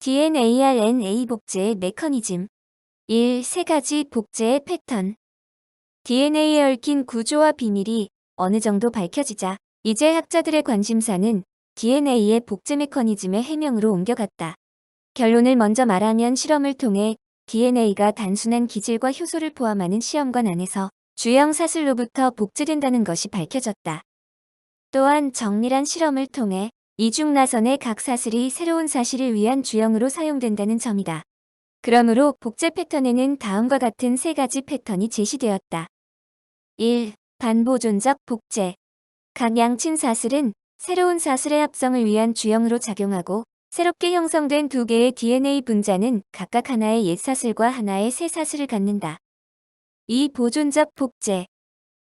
DNA-RNA 복제의 메커니즘 1. 세 가지 복제의 패턴. DNA에 얽힌 구조와 비밀이 어느 정도 밝혀지자 이제 학자들의 관심사는 DNA의 복제 메커니즘의 해명으로 옮겨갔다. 결론을 먼저 말하면 실험을 통해 DNA가 단순한 기질과 효소를 포함하는 시험관 안에서 주형 사슬로부터 복제된다는 것이 밝혀졌다. 또한 정밀한 실험을 통해 이중나선의 각 사슬이 새로운 사실을 위한 주형으로 사용된다는 점이다. 그러므로 복제 패턴에는 다음과 같은 세 가지 패턴이 제시되었다. 1. 반보존적 복제. 각 양친 사슬은 새로운 사슬의 합성을 위한 주형으로 작용하고 새롭게 형성된 두 개의 DNA 분자는 각각 하나의 옛 사슬과 하나의 새 사슬을 갖는다. 2. 보존적 복제.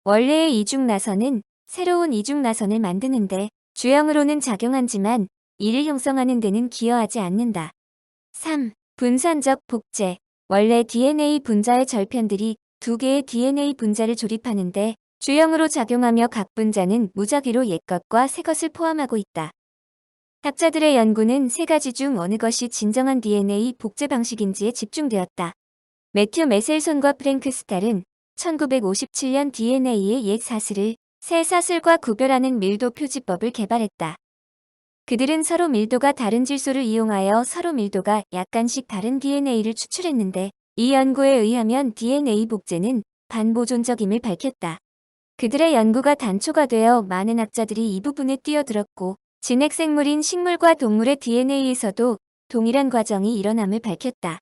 원래의 이중나선은 새로운 이중나선을 만드는데 주형으로는 작용하지만 이를 형성하는 데는 기여하지 않는다. 3. 분산적 복제. 원래 DNA 분자의 절편들이 두 개의 DNA 분자를 조립하는데 주형으로 작용하며 각 분자는 무작위로 옛 것과 새 것을 포함하고 있다. 학자들의 연구는 세 가지 중 어느 것이 진정한 DNA 복제 방식인지에 집중되었다. 매튜 메셀손과 프랭크 스탈은 1957년 DNA의 옛 사슬을 새 사슬과 구별하는 밀도 표지법을 개발했다. 그들은 서로 밀도가 다른 질소를 이용하여 서로 밀도가 약간씩 다른 DNA를 추출했는데 이 연구에 의하면 DNA 복제는 반보존적임을 밝혔다. 그들의 연구가 단초가 되어 많은 학자들이 이 부분에 뛰어들었고 진핵생물인 식물과 동물의 DNA에서도 동일한 과정이 일어남을 밝혔다.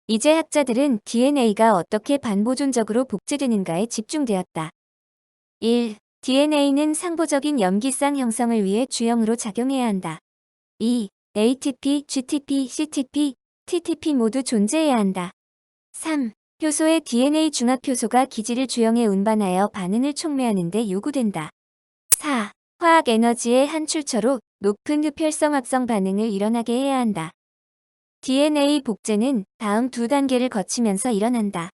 이제 학자들은 DNA가 어떻게 반보존적으로 복제되는가에 집중되었다. 1. DNA는 상보적인 염기쌍 형성을 위해 주형으로 작용해야 한다. 2. ATP, GTP, CTP, TTP 모두 존재해야 한다. 3. 효소의 DNA 중합효소가 기질을 주형에 운반하여 반응을 촉매하는 데 요구된다. 4. 화학 에너지의 한 출처로 높은 흡혈성 합성 반응을 일어나게 해야 한다. DNA 복제는 다음 두 단계를 거치면서 일어난다.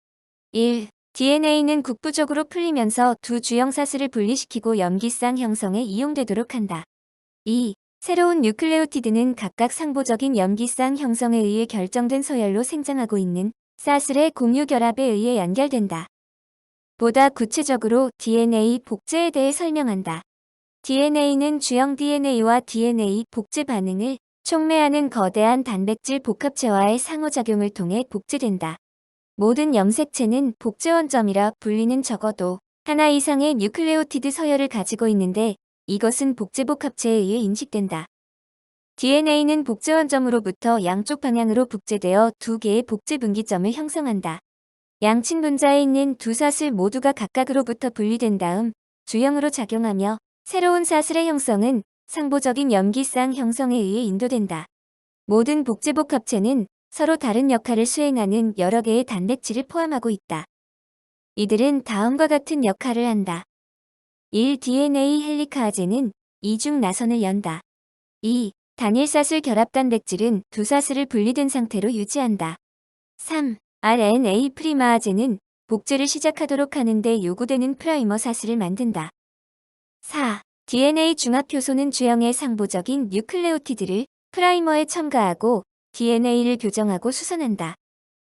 1. DNA는 국부적으로 풀리면서 두 주형 사슬을 분리시키고 염기쌍 형성에 이용되도록 한다. 2. 새로운 뉴클레오티드는 각각 상보적인 염기쌍 형성에 의해 결정된 서열로 생장하고 있는 사슬의 공유 결합에 의해 연결된다. 보다 구체적으로 DNA 복제에 대해 설명한다. DNA는 주형 DNA와 DNA 복제 반응을 촉매하는 거대한 단백질 복합체와의 상호작용을 통해 복제된다. 모든 염색체는 복제 원점이라 분리는 적어도 하나 이상의 뉴클레오티드 서열을 가지고 있는데 이것은 복제 복합체에 의해 인식된다. DNA는 복제 원점으로부터 양쪽 방향으로 복제되어 두 개의 복제 분기점을 형성한다. 양친 분자에 있는 두 사슬 모두가 각각으로부터 분리된 다음 주형으로 작용하며 새로운 사슬의 형성은 상보적인 염기쌍 형성에 의해 인도된다. 모든 복제 복합체는 서로 다른 역할을 수행하는 여러 개의 단백질을 포함하고 있다. 이들은 다음과 같은 역할을 한다. 1. DNA 헬리카아제는 이중 나선을 연다. 2. 단일 사슬 결합 단백질은 두 사슬을 분리된 상태로 유지한다. 3. RNA 프리마아제는 복제를 시작하도록 하는데 요구되는 프라이머 사슬을 만든다. 4. DNA 중합효소는 주형의 상보적인 뉴클레오티드를 프라이머에 첨가하고 DNA를 교정하고 수선한다.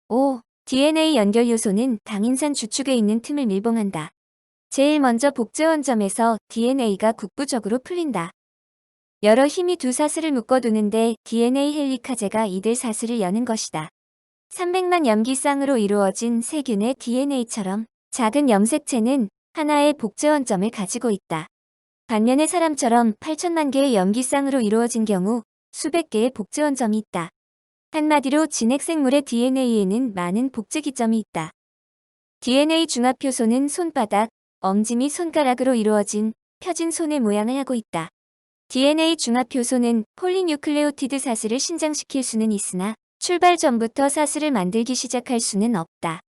5. DNA 연결 요소는 당인산 주축에 있는 틈을 밀봉한다. 제일 먼저 복제 원점에서 DNA가 국부적으로 풀린다. 여러 힘이 두 사슬을 묶어두는데 DNA 헬리카제가 이들 사슬을 여는 것이다. 300만 염기쌍으로 이루어진 세균의 DNA처럼 작은 염색체는 하나의 복제 원점을 가지고 있다. 반면에 사람처럼 8천만 개의 염기쌍으로 이루어진 경우 수백 개의 복제 원점이 있다. 한마디로 진핵생물의 DNA에는 많은 복제 기점이 있다. DNA 중합효소는 손바닥, 엄지 및 손가락으로 이루어진 펴진 손의 모양을 하고 있다. DNA 중합효소는 폴리뉴클레오티드 사슬을 신장시킬 수는 있으나 출발 전부터 사슬을 만들기 시작할 수는 없다.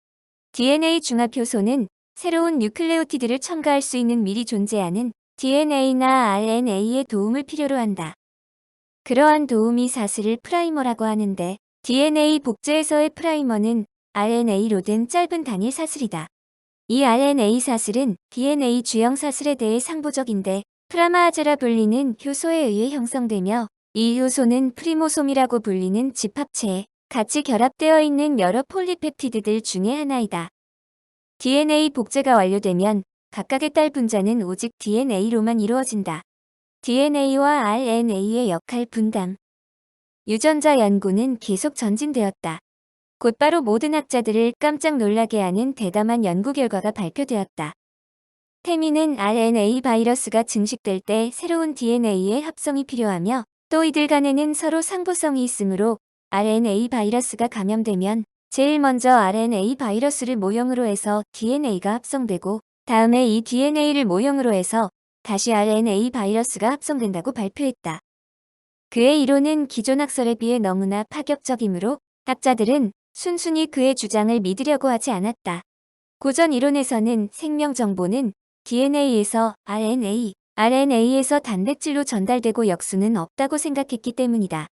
DNA 중합효소는 새로운 뉴클레오티드를 첨가할 수 있는 미리 존재하는 DNA나 RNA의 도움을 필요로 한다. 그러한 도움이 사슬을 프라이머라고 하는데 DNA 복제에서의 프라이머는 RNA로 된 짧은 단일 사슬이다. 이 RNA 사슬은 DNA 주형 사슬에 대해 상보적인데 프라마아제라 불리는 효소에 의해 형성되며 이 효소는 프리모솜이라고 불리는 집합체에 같이 결합되어 있는 여러 폴리펩티드들 중의 하나이다. DNA 복제가 완료되면 각각의 딸 분자는 오직 DNA로만 이루어진다. DNA와 RNA의 역할 분담. 유전자 연구는 계속 전진되었다. 곧바로 모든 학자들을 깜짝 놀라게 하는 대담한 연구 결과가 발표되었다. 태민은 RNA 바이러스가 증식될 때 새로운 DNA의 합성이 필요하며 또 이들 간에는 서로 상부성이 있으므로 RNA 바이러스가 감염되면 제일 먼저 RNA 바이러스를 모형으로 해서 DNA가 합성되고 다음에 이 DNA를 모형으로 해서 다시 RNA 바이러스가 합성된다고 발표했다. 그의 이론은 기존 학설에 비해 너무나 파격적이므로 학자들은 순순히 그의 주장을 믿으려고 하지 않았다. 고전 이론에서는 생명 정보는 DNA에서 RNA, RNA에서 단백질로 전달되고 역수는 없다고 생각했기 때문이다.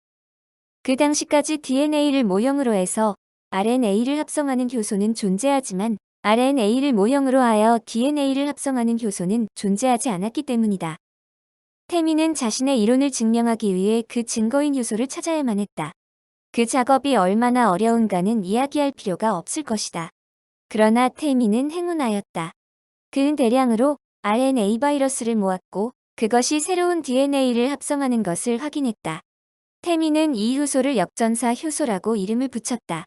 그 당시까지 DNA를 모형으로 해서 RNA를 합성하는 효소는 존재하지만 RNA를 모형으로 하여 DNA를 합성하는 효소는 존재하지 않았기 때문이다. 태민은 자신의 이론을 증명하기 위해 그 증거인 효소를 찾아야만 했다. 그 작업이 얼마나 어려운가는 이야기할 필요가 없을 것이다. 그러나 태민은 행운하였다. 그는 대량으로 RNA 바이러스를 모았고 그것이 새로운 DNA를 합성하는 것을 확인했다. 태민은 이 효소를 역전사 효소라고 이름을 붙였다.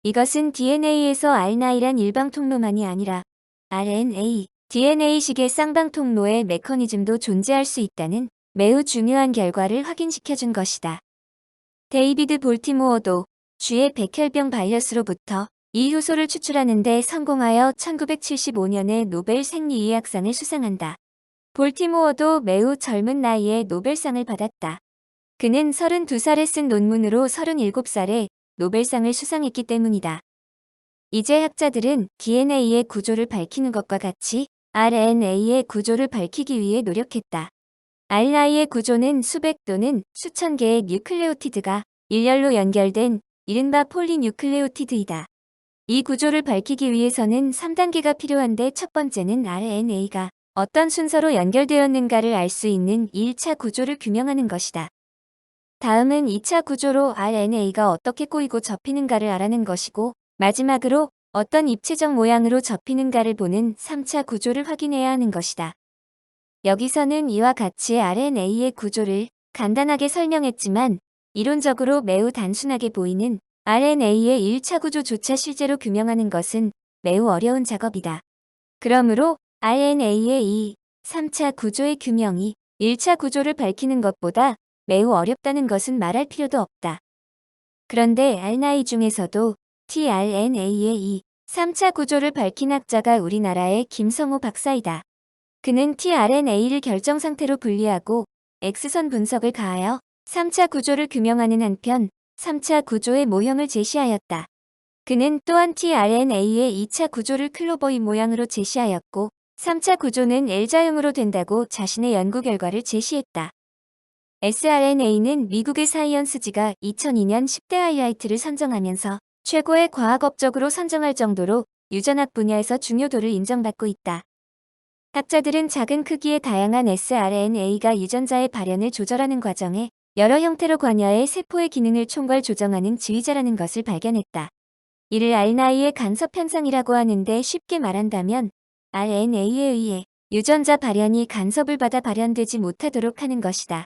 이것은 DNA에서 R9란 일방 통로만이 아니라 RNA, DNA식의 쌍방 통로의 메커니즘도 존재할 수 있다는 매우 중요한 결과를 확인시켜준 것이다. 데이비드 볼티모어도 쥐의 백혈병 바이러스로부터 이 효소를 추출하는 데 성공하여 1975년에 노벨 생리의학상을 수상한다. 볼티모어도 매우 젊은 나이에 노벨상을 받았다. 그는 32살에 쓴 논문으로 37살에 노벨상을 수상했기 때문이다. 이제 학자들은 DNA의 구조를 밝히는 것과 같이 RNA의 구조를 밝히기 위해 노력했다. RNA의 구조는 수백 또는 수천 개의 뉴클레오티드가 일렬로 연결된 이른바 폴리뉴클레오티드이다. 이 구조를 밝히기 위해서는 3단계가 필요한데 첫 번째는 RNA가 어떤 순서로 연결되었는가를 알 수 있는 1차 구조를 규명하는 것이다. 다음은 2차 구조로 RNA가 어떻게 꼬이고 접히는가를 알아낸 것이고 마지막으로 어떤 입체적 모양으로 접히는가를 보는 3차 구조를 확인해야 하는 것이다. 여기서는 이와 같이 RNA의 구조를 간단하게 설명했지만 이론적으로 매우 단순하게 보이는 RNA의 1차 구조조차 실제로 규명하는 것은 매우 어려운 작업이다. 그러므로 RNA의 이 3차 구조의 규명이 1차 구조를 밝히는 것보다 매우 어렵다는 것은 말할 필요도 없다. 그런데 RNA 중에서도 tRNA의 이 3차 구조를 밝힌 학자가 우리나라의 김성호 박사이다. 그는 tRNA를 결정 상태로 분리하고 X선 분석을 가하여 3차 구조를 규명하는 한편 3차 구조의 모형을 제시하였다. 그는 또한 tRNA의 2차 구조를 클로버의 모양으로 제시하였고 3차 구조는 L자형으로 된다고 자신의 연구 결과를 제시했다. sRNA는 미국의 사이언스지가 2002년 10대 하이라이트를 선정하면서 최고의 과학업적으로 선정할 정도로 유전학 분야에서 중요도를 인정받고 있다. 학자들은 작은 크기의 다양한 sRNA가 유전자의 발현을 조절하는 과정에 여러 형태로 관여해 세포의 기능을 총괄 조정하는 지휘자라는 것을 발견했다. 이를 RNA의 간섭 현상이라고 하는데 쉽게 말한다면 RNA에 의해 유전자 발현이 간섭을 받아 발현되지 못하도록 하는 것이다.